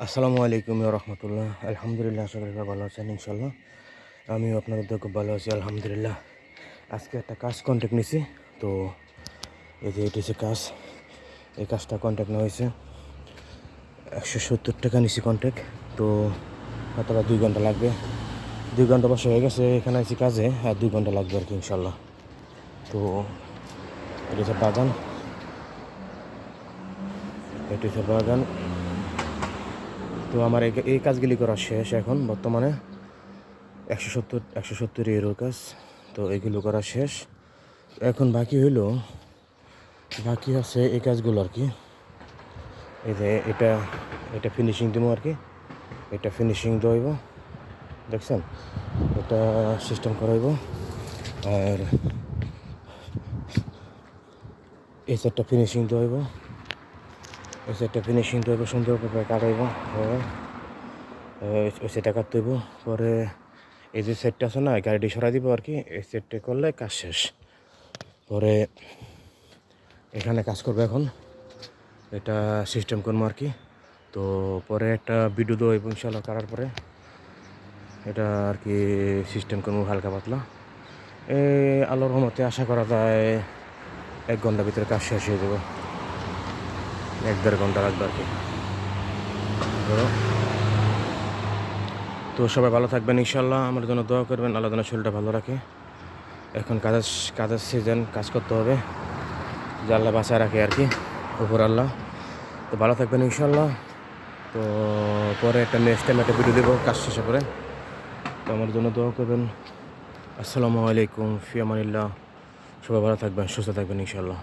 আসসালামু আলাইকুম রহমতুল্লাহ। আলহামদুলিল্লাহ, আশা করি ভালো আছেন ইনশাল্লাহ। আমিও আপনাদের খুব ভালো আছি আলহামদুলিল্লাহ। আজকে একটা কাজ কন্ট্যাক্ট নিছি, তো এই যে এটি হচ্ছে কাজ। এই কাজটা কন্ট্যাক্ট নেওয়া হয়েছে 170 টাকা নিছি কন্ট্যাক্ট। তো হয়তো 2 ঘন্টা লাগবে। 2 ঘন্টা বসে হয়ে গেছে এখানে আছি কাজে, আর 2 ঘন্টা লাগবে আর কি ইনশাল্লাহ। তো এটি হচ্ছে বাগান, এটি হচ্ছে বাগান। তো আমার এই কাজগুলি করা শেষ এখন বর্তমানে। 170 ইউরোর কাজ। তো এগুলো করা শেষ। এখন বাকি আছে এই কাজগুলো আর কি। এই যে এটা এটা ফিনিশিং দেবো আর কি। এটা ফিনিশিং দেওয়াইব, দেখছেন? এটা সিস্টেম করাইব। আর এই সাইডটা ফিনিশিং দেওয়াইব, সুন্দর করে কাটাইব। ওই সেটটা কাটতে হইব। পরে এই যে সেটটা আছে না, গাড়িটি সরাই দিব আর কি। এই সেটটা করলে কাজ শেষ। পরে এখানে কাজ করবে এখন, এটা সিস্টেম করবো আর কি। তো পরে একটা ভিডিও দেবো ইনশাল্লাহ করার পরে। এটা আর কি সিস্টেম করবো হালকা পাতলা। এই আলোর রহমতে আশা করা যায় 1 ঘন্টার ভিতরে কাজ শেষ হয়ে যাবে। 1-1.5 ঘন্টা লাগবে আর কি। তো সবাই ভালো থাকবেন ইনশাল্লাহ। আমার জন্য দোয়া করবেন, আল্লাহ যেন শরীরটা ভালো রাখে। এখন কাজের সিজন, কাজ করতে হবে, যে আল্লাহ বাঁচায় রাখে আর কি, উপর আল্লাহ। তো ভালো থাকবেন ইনশাল্লাহ। তো পরে একটা নেক্সট টাইম একটা ভিডিও দেবো কাজ শেষে করে। তো আমার জন্য দোয়া করবেন। আসসালামু আলাইকুম, ফি আমানিল্লাহ। সবাই ভালো থাকবেন, সুস্থ থাকবেন ইনশাল্লাহ।